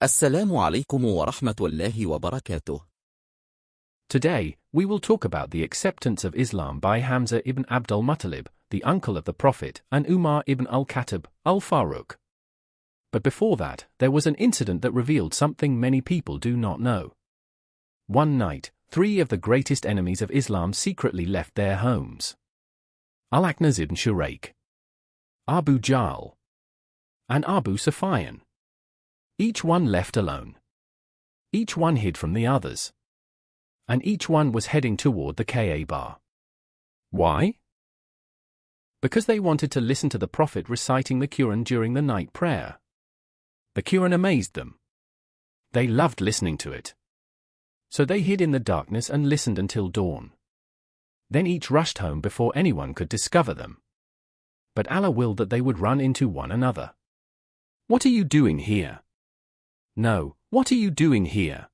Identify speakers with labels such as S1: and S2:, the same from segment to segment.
S1: السلام عليكم ورحمة الله وبركاته.
S2: Today, we will talk about the acceptance of Islam by Hamza ibn Abdul Muttalib, the uncle of the Prophet, and Umar ibn al-Khattab, al-Faruq. But before that, there was an incident that revealed something many people do not know. One night, three of the greatest enemies of Islam secretly left their homes. Al-Aknaz ibn Shuraik, Abu Jahl, and Abu Sufyan. Each one left alone. Each one hid from the others. And each one was heading toward the Kaaba. Why? Because they wanted to listen to the Prophet reciting the Quran during the night prayer. The Quran amazed them. They loved listening to it. So they hid in the darkness and listened until dawn. Then each rushed home before anyone could discover them. But Allah willed that they would run into one another. What are you doing here? No, what are you doing here?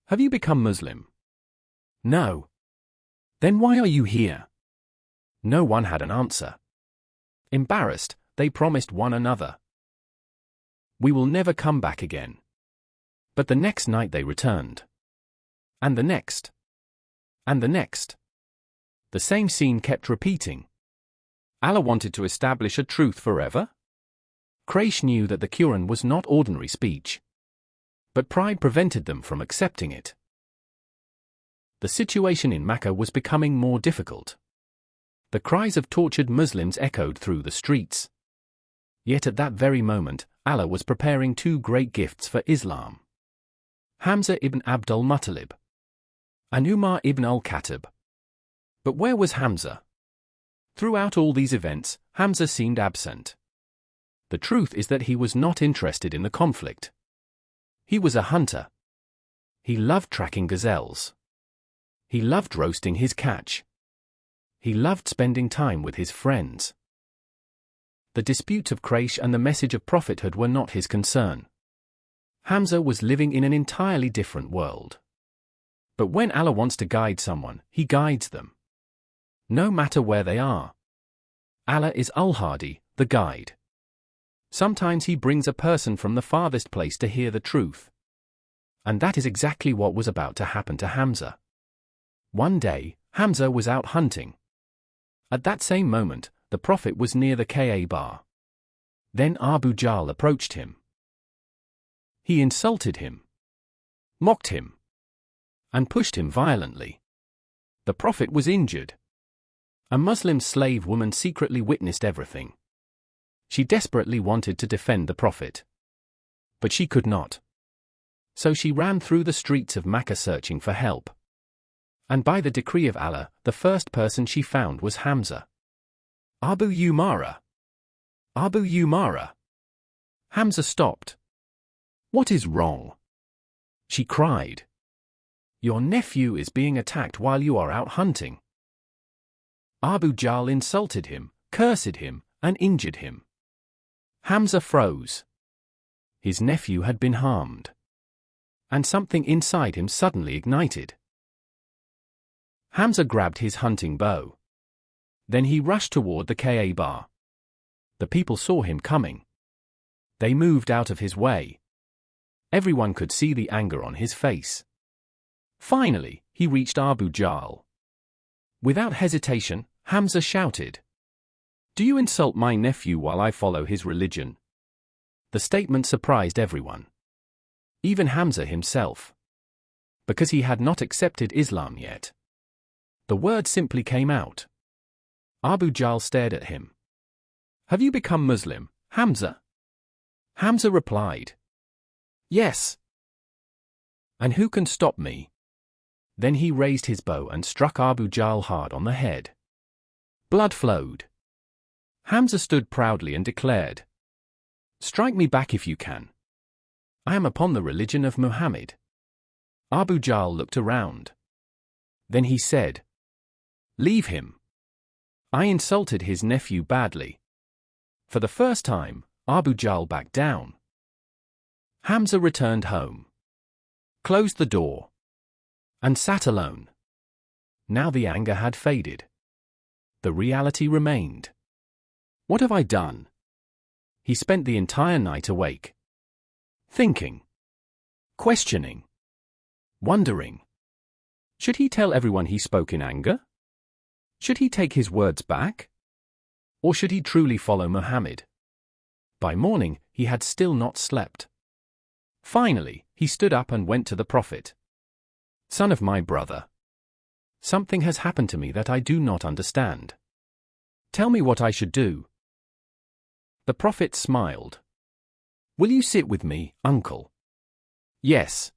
S2: Have you become Muslim? No. Then why are you here? No one had an answer. Embarrassed, they promised one another, we will never come back again. But the next night they returned. And the next. And the next. The same scene kept repeating. Allah wanted to establish a truth forever? Quraysh knew that the Quran was not ordinary speech. But pride prevented them from accepting it. The situation in Mecca was becoming more difficult. The cries of tortured Muslims echoed through the streets. Yet at that very moment, Allah was preparing two great gifts for Islam. Hamza ibn Abdul Muttalib and Umar ibn al-Khattab. But where was Hamza? Throughout all these events, Hamza seemed absent. The truth is that he was not interested in the conflict. He was a hunter. He loved tracking gazelles. He loved roasting his catch. He loved spending time with his friends. The disputes of Quraysh and the message of prophethood were not his concern. Hamza was living in an entirely different world. But when Allah wants to guide someone, He guides them. No matter where they are. Allah is Al-Hadi, the guide. Sometimes He brings a person from the farthest place to hear the truth. And that is exactly what was about to happen to Hamza. One day, Hamza was out hunting. At that same moment, the Prophet was near the Kaaba. Then Abu Jahl approached him. He insulted him, mocked him, and pushed him violently. The Prophet was injured. A Muslim slave woman secretly witnessed everything. She desperately wanted to defend the Prophet. But she could not. So she ran through the streets of Mecca searching for help. And by the decree of Allah, the first person she found was Hamza. Abu Umara. Abu Umara. Hamza stopped. What is wrong? She cried. Your nephew is being attacked while you are out hunting. Abu Jahl insulted him, cursed him, and injured him. Hamza froze. His nephew had been harmed. And something inside him suddenly ignited. Hamza grabbed his hunting bow. Then he rushed toward the Kaaba. The people saw him coming. They moved out of his way. Everyone could see the anger on his face. Finally, he reached Abu Jahl. Without hesitation, Hamza shouted, "Do you insult my nephew while I follow his religion?" The statement surprised everyone. Even Hamza himself. Because he had not accepted Islam yet. The word simply came out. Abu Jahl stared at him. Have you become Muslim, Hamza? Hamza replied, Yes. And who can stop me? Then he raised his bow and struck Abu Jahl hard on the head. Blood flowed. Hamza stood proudly and declared, Strike me back if you can. I am upon the religion of Muhammad. Abu Jahl looked around. Then he said, Leave him. I insulted his nephew badly. For the first time, Abu Jahl backed down. Hamza returned home, closed the door, and sat alone. Now the anger had faded. The reality remained. What have I done? He spent the entire night awake, thinking, questioning, wondering. Should he tell everyone he spoke in anger? Should he take his words back? Or should he truly follow Muhammad? By morning, he had still not slept. Finally, he stood up and went to the Prophet. "Son of my brother, something has happened to me that I do not understand. Tell me what I should do." The Prophet smiled. "Will you sit with me, uncle?" "Yes."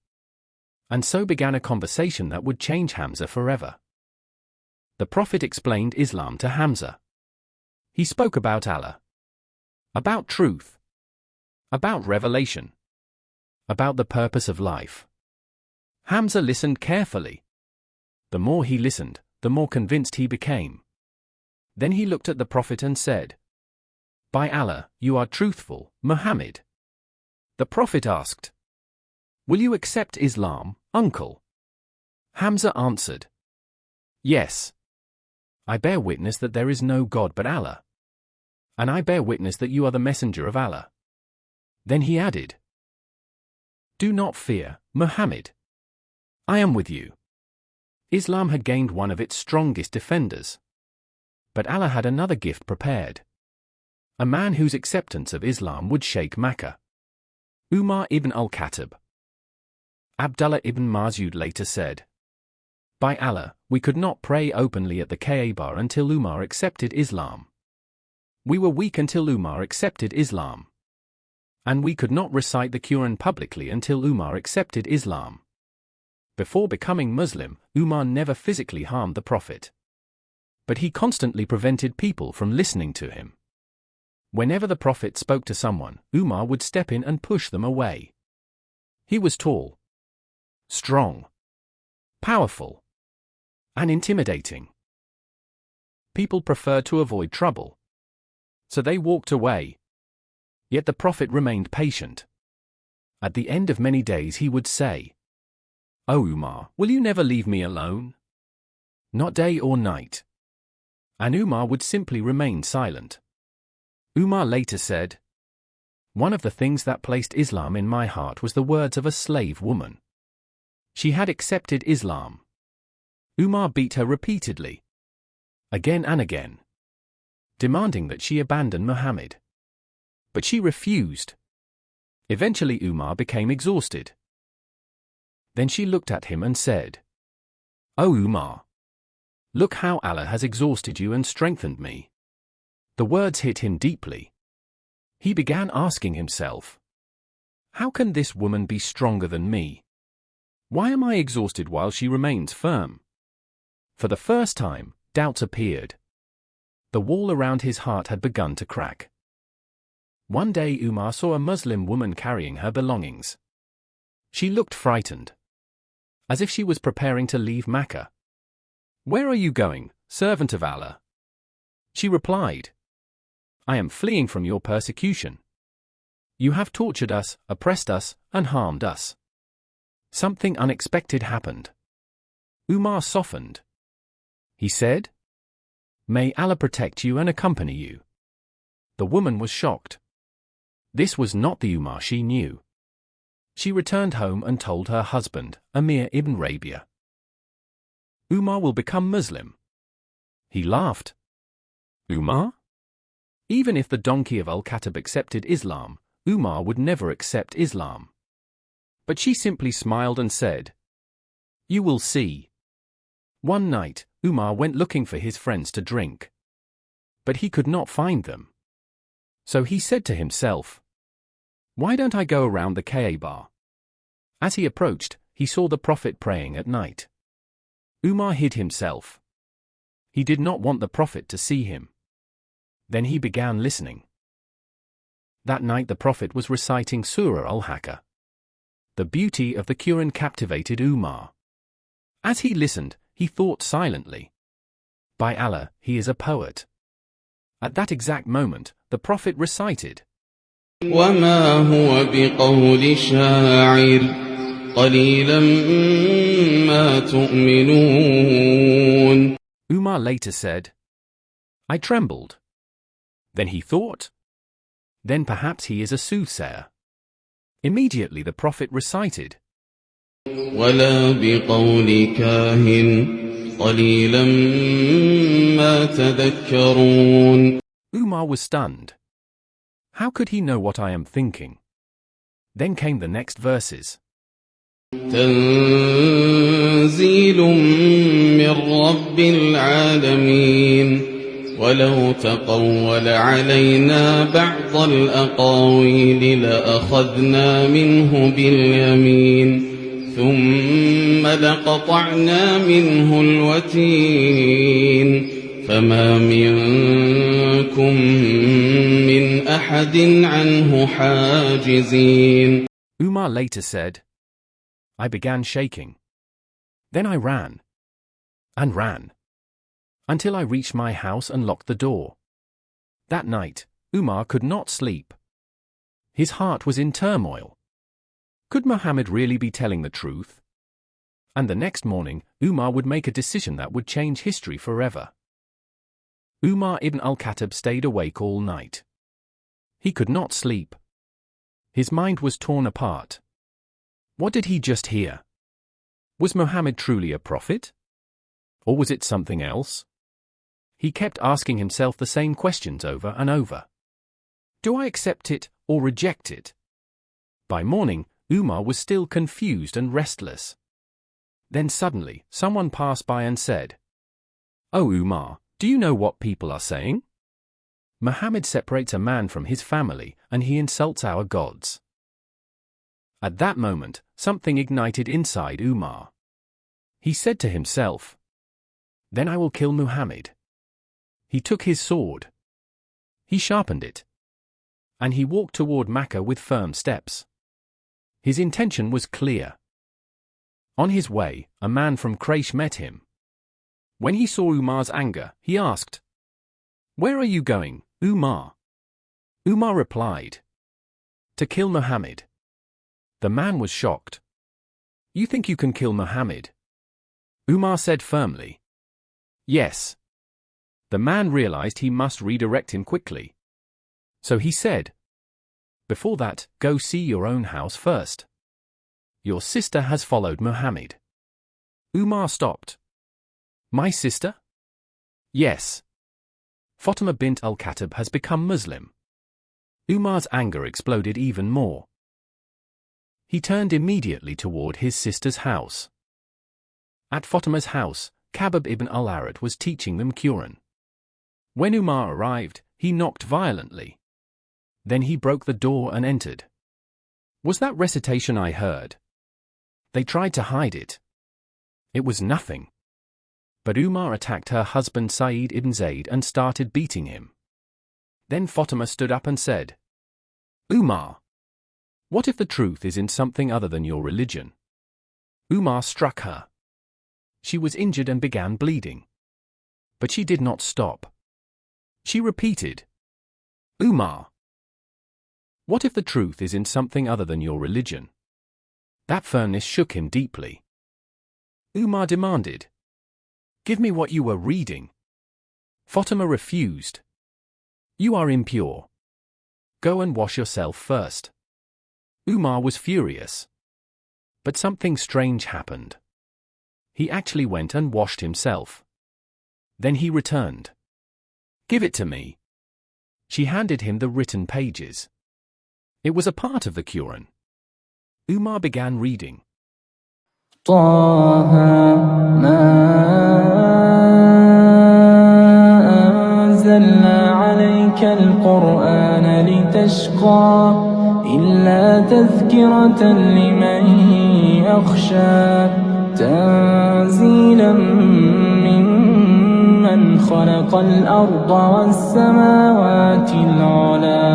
S2: And so began a conversation that would change Hamza forever. The Prophet explained Islam to Hamza. He spoke about Allah, about truth, about revelation, about the purpose of life. Hamza listened carefully. The more he listened, the more convinced he became. Then he looked at the Prophet and said, "By Allah, you are truthful, Muhammad." The Prophet asked, "Will you accept Islam, uncle?" Hamza answered, "Yes. I bear witness that there is no God but Allah. And I bear witness that you are the messenger of Allah." Then he added, "Do not fear, Muhammad. I am with you." Islam had gained one of its strongest defenders. But Allah had another gift prepared. A man whose acceptance of Islam would shake Mecca. Umar ibn al-Khattab. Abdullah ibn Mas'ud later said, "By Allah, we could not pray openly at the Kaaba until Umar accepted Islam. We were weak until Umar accepted Islam. And we could not recite the Quran publicly until Umar accepted Islam." Before becoming Muslim, Umar never physically harmed the Prophet. But he constantly prevented people from listening to him. Whenever the Prophet spoke to someone, Umar would step in and push them away. He was tall, strong, powerful, and intimidating. People preferred to avoid trouble, so they walked away. Yet the Prophet remained patient. At the end of many days he would say, "O Umar, will you never leave me alone? Not day or night." And Umar would simply remain silent. Umar later said, "One of the things that placed Islam in my heart was the words of a slave woman. She had accepted Islam. Umar beat her repeatedly, again and again, demanding that she abandon Muhammad. But she refused. Eventually Umar became exhausted. Then she looked at him and said, "O Umar, look how Allah has exhausted you and strengthened me." The words hit him deeply. He began asking himself, "How can this woman be stronger than me? Why am I exhausted while she remains firm?" For the first time, doubts appeared. The wall around his heart had begun to crack. One day Umar saw a Muslim woman carrying her belongings. She looked frightened, as if she was preparing to leave Mecca. "Where are you going, servant of Allah?" She replied, "I am fleeing from your persecution. You have tortured us, oppressed us, and harmed us." Something unexpected happened. Umar softened. He said, "May Allah protect you and accompany you." The woman was shocked. This was not the Umar she knew. She returned home and told her husband, Amir ibn Rabia, "Umar will become Muslim." He laughed. Umar? Even if the donkey of al-Khattab accepted Islam, Umar would never accept Islam. But she simply smiled and said, "You will see." One night, Umar went looking for his friends to drink. But he could not find them. So he said to himself, "Why don't I go around the Kaaba?" As he approached, he saw the Prophet praying at night. Umar hid himself. He did not want the Prophet to see him. Then he began listening. That night the Prophet was reciting Surah Al-Haqqa. The beauty of the Quran captivated Umar. As he listened, he thought silently, "By Allah, he is a poet." At that exact moment, the Prophet recited,
S3: وما هو بقول شاعر قليلا ما تؤمنون.
S2: Umar later said, "I trembled." Then he thought, "Then perhaps he is a soothsayer." Immediately the Prophet recited,
S3: ولا بقول كاهن قليلا ما تذكرون.
S2: Umar was stunned. How could he know what I am thinking? Then came the next verses.
S3: تنزيل من رب العالمين ولو تقول علينا بعض الأقاويل لأخذنا منه باليمين ثم لقطعنا منه الوتين فما منكم من أحد عنه حاجزين.
S2: Umar later said, I began shaking. Then I ran and ran until I reached my house and locked the door. That night, Umar could not sleep. His heart was in turmoil. Could Muhammad really be telling the truth? And the next morning, Umar would make a decision that would change history forever. Umar ibn al-Khattab stayed awake all night. He could not sleep. His mind was torn apart. What did he just hear? Was Muhammad truly a prophet? Or was it something else? He kept asking himself the same questions over and over. Do I accept it or reject it? By morning, Umar was still confused and restless. Then suddenly, someone passed by and said, "Oh Umar, do you know what people are saying? Muhammad separates a man from his family and he insults our gods." At that moment, something ignited inside Umar. He said to himself, "Then I will kill Muhammad." He took his sword. He sharpened it. And he walked toward Mecca with firm steps. His intention was clear. On his way, a man from Quraysh met him. When he saw Umar's anger, he asked, "Where are you going, Umar?" Umar replied, "To kill Muhammad." The man was shocked. "You think you can kill Muhammad?" Umar said firmly, "Yes." The man realized he must redirect him quickly. So he said, "Before that, go see your own house first. Your sister has followed Muhammad." Umar stopped. "My sister?" "Yes. Fatima bint al-Khattab has become Muslim." Umar's anger exploded even more. He turned immediately toward his sister's house. At Fatima's house, Khabab ibn al-Arat was teaching them Quran. When Umar arrived, he knocked violently. Then he broke the door and entered. "Was that recitation I heard?" They tried to hide it. It was nothing. But Umar attacked her husband Sa'id ibn Zayd and started beating him. Then Fatima stood up and said, "Umar, what if the truth is in something other than your religion?" Umar struck her. She was injured and began bleeding. But she did not stop. She repeated, "Umar, what if the truth is in something other than your religion?" That firmness shook him deeply. Umar demanded, "Give me what you were reading." Fatima refused. "You are impure. Go and wash yourself first." Umar was furious. But something strange happened. He actually went and washed himself. Then he returned. "Give it to me." She handed him the written pages. It was a part of the Quran. Umar began reading.
S4: طه ما أنزلنا عليك القرآن لتشقى إلا تذكرة لمن يخشى تنزيلا ممن خلق الأرض والسماوات العلى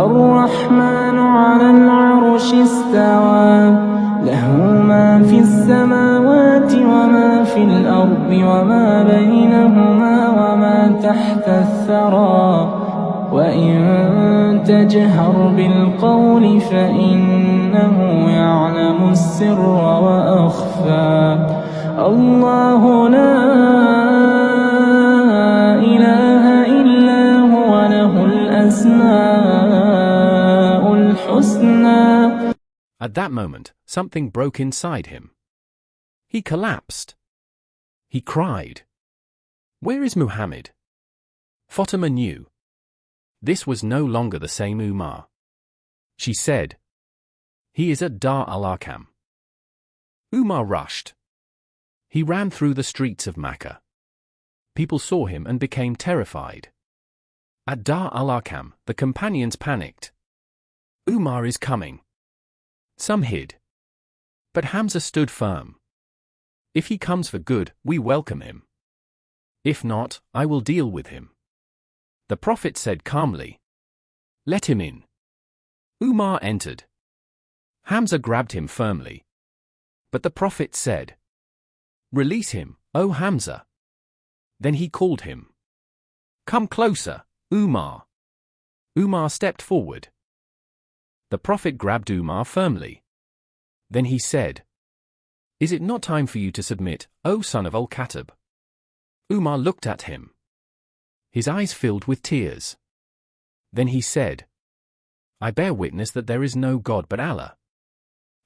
S4: الرحمن على العرش استوى له ما في السماوات وما في الأرض وما بينهما وما تحت الثرى وإن تجهر بالقول فإنه يعلم السر وأخفى الله لا إله إلا هو له الأسماء الحسنى.
S2: At that moment, something broke inside him. He collapsed. He cried, "Where is Muhammad?" Fatima knew. This was no longer the same Umar. She said, "He is at Dar al-Arqam." Umar rushed. He ran through the streets of Makkah. People saw him and became terrified. At Dar al-Arqam, the companions panicked. "Umar is coming." Some hid. But Hamza stood firm. "If he comes for good, we welcome him. If not, I will deal with him." The Prophet said calmly, "Let him in." Umar entered. Hamza grabbed him firmly. But the Prophet said, "Release him, O Hamza." Then he called him. "Come closer, Umar." Umar stepped forward. The Prophet grabbed Umar firmly. Then he said, "Is it not time for you to submit, O son of Al-Khattab?" Umar looked at him. His eyes filled with tears. Then he said, "I bear witness that there is no God but Allah.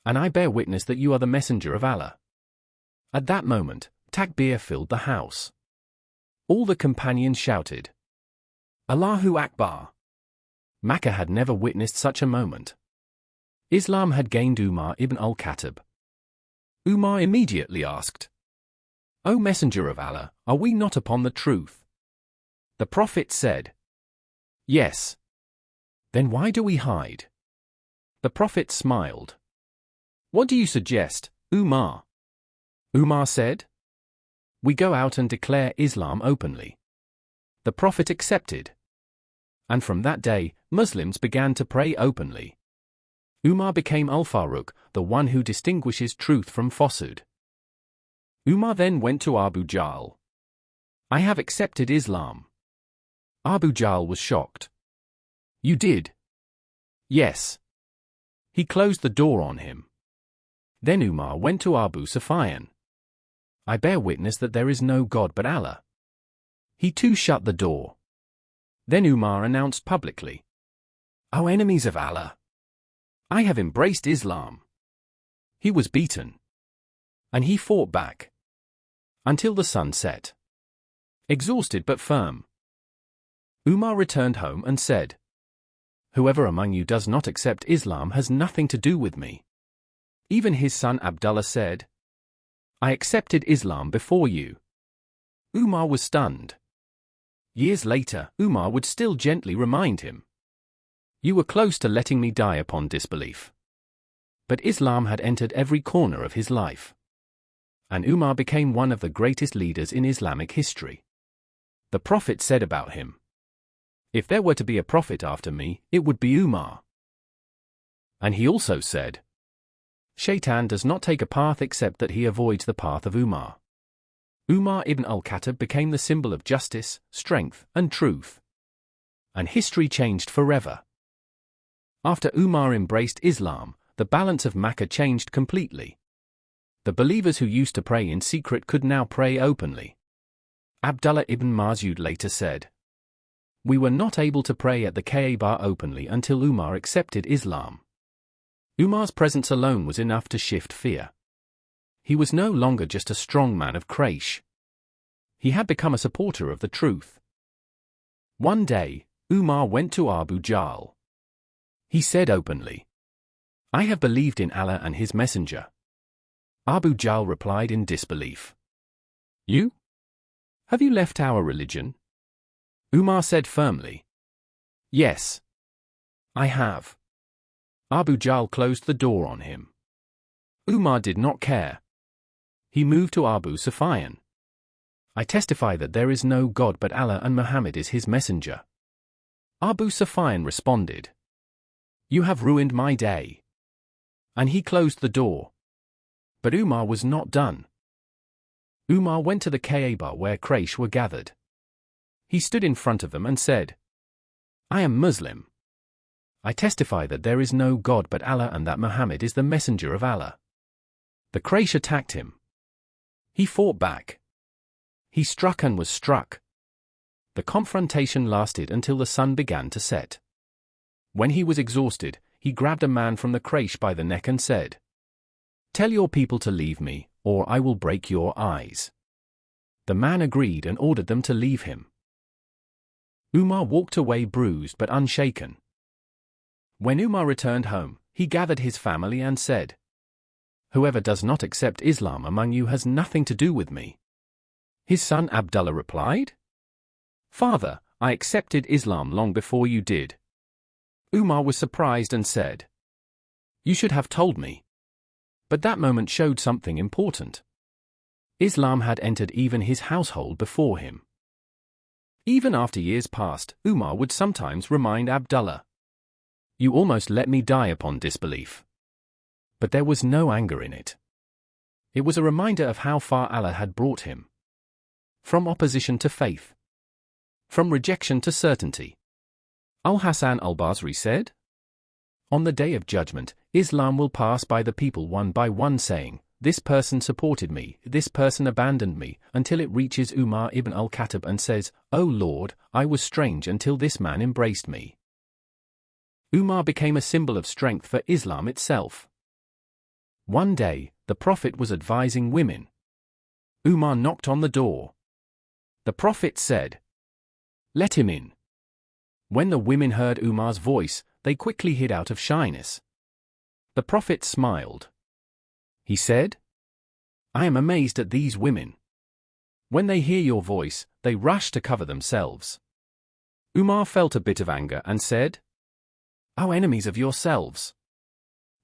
S2: And I bear witness that you are the messenger of Allah." At that moment, takbir filled the house. All the companions shouted, "Allahu Akbar." Makkah had never witnessed such a moment. Islam had gained Umar ibn al-Khattab. Umar immediately asked, "O Messenger of Allah, are we not upon the truth?" The Prophet said, "Yes." "Then why do we hide?" The Prophet smiled. "What do you suggest, Umar?" Umar said, "We go out and declare Islam openly." The Prophet accepted. And from that day, Muslims began to pray openly. Umar became Al-Faruq, the one who distinguishes truth from falsehood. Umar then went to Abu Jahl. "I have accepted Islam." Abu Jahl was shocked. "You did?" "Yes." He closed the door on him. Then Umar went to Abu Sufyan. "I bear witness that there is no God but Allah." He too shut the door. Then Umar announced publicly, "O enemies of Allah, I have embraced Islam." He was beaten. And he fought back. Until the sun set. Exhausted but firm. Umar returned home and said, "Whoever among you does not accept Islam has nothing to do with me." Even his son Abdullah said, "I accepted Islam before you." Umar was stunned. Years later, Umar would still gently remind him, "You were close to letting me die upon disbelief." But Islam had entered every corner of his life. And Umar became one of the greatest leaders in Islamic history. The Prophet said about him, "If there were to be a prophet after me, it would be Umar." And he also said, "Shaitan does not take a path except that he avoids the path of Umar." Umar ibn al-Khattab became the symbol of justice, strength, and truth. And history changed forever. After Umar embraced Islam, the balance of Makkah changed completely. The believers who used to pray in secret could now pray openly. Abdullah ibn Mas'ud later said, "We were not able to pray at the Kaaba openly until Umar accepted Islam." Umar's presence alone was enough to shift fear. He was no longer just a strong man of Quraysh. He had become a supporter of the truth. One day, Umar went to Abu Jahl. He said openly, "I have believed in Allah and His Messenger." Abu Jahl replied in disbelief, "You? Have you left our religion?" Umar said firmly, "Yes, I have." Abu Jahl closed the door on him. Umar did not care. He moved to Abu Sufyan. "I testify that there is no God but Allah and Muhammad is his messenger." Abu Sufyan responded, "You have ruined my day." And he closed the door. But Umar was not done. Umar went to the Kaaba where Quraysh were gathered. He stood in front of them and said, "I am Muslim. I testify that there is no God but Allah and that Muhammad is the messenger of Allah." The Quraysh attacked him. He fought back. He struck and was struck. The confrontation lasted until the sun began to set. When he was exhausted, he grabbed a man from the creche by the neck and said, "Tell your people to leave me, or I will break your eyes." The man agreed and ordered them to leave him. Umar walked away bruised but unshaken. When Umar returned home, he gathered his family and said, "Whoever does not accept Islam among you has nothing to do with me." His son Abdullah replied, "Father, I accepted Islam long before you did." Umar was surprised and said, "You should have told me." But that moment showed something important. Islam had entered even his household before him. Even after years passed, Umar would sometimes remind Abdullah, "You almost let me die upon disbelief." But there was no anger in it. It was a reminder of how far Allah had brought him. From opposition to faith. From rejection to certainty. Al-Hasan al-Basri said, "On the day of judgment, Islam will pass by the people one by one saying, 'This person supported me, this person abandoned me,' until it reaches Umar ibn al-Khattab and says, 'O Lord, I was strange until this man embraced me.'" Umar became a symbol of strength for Islam itself. One day, the Prophet was advising women. Umar knocked on the door. The Prophet said, "Let him in." When the women heard Umar's voice, they quickly hid out of shyness. The Prophet smiled. He said, "I am amazed at these women. When they hear your voice, they rush to cover themselves." Umar felt a bit of anger and said, "O enemies of yourselves!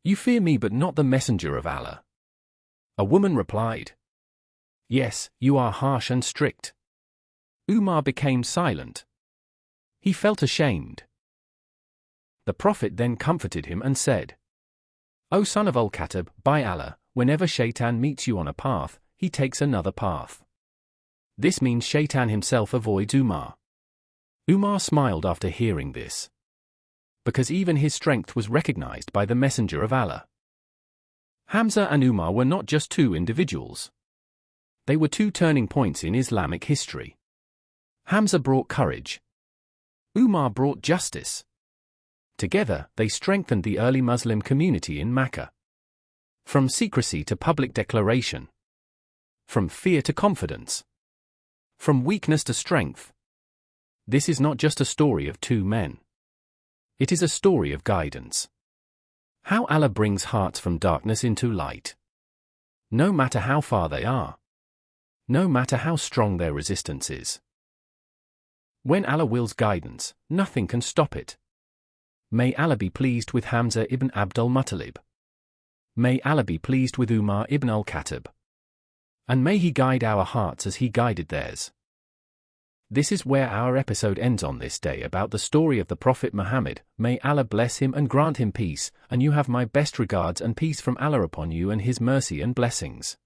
S2: You fear me but not the messenger of Allah." A woman replied, "Yes, you are harsh and strict." Umar became silent. He felt ashamed. The Prophet then comforted him and said, "O son of al-Khattab, by Allah, whenever Shaitan meets you on a path, he takes another path." This means Shaitan himself avoids Umar. Umar smiled after hearing this, because even his strength was recognized by the Messenger of Allah. Hamza and Umar were not just two individuals. They were two turning points in Islamic history. Hamza brought courage. Umar brought justice. Together, they strengthened the early Muslim community in Mecca. From secrecy to public declaration. From fear to confidence. From weakness to strength. This is not just a story of two men. It is a story of guidance. How Allah brings hearts from darkness into light. No matter how far they are. No matter how strong their resistance is. When Allah wills guidance, nothing can stop it. May Allah be pleased with Hamza ibn Abdul Muttalib. May Allah be pleased with Umar ibn al-Khattab. And may He guide our hearts as He guided theirs. This is where our episode ends on this day about the story of the Prophet Muhammad. May Allah bless him and grant him peace, and you have my best regards and peace from Allah upon you and His mercy and blessings.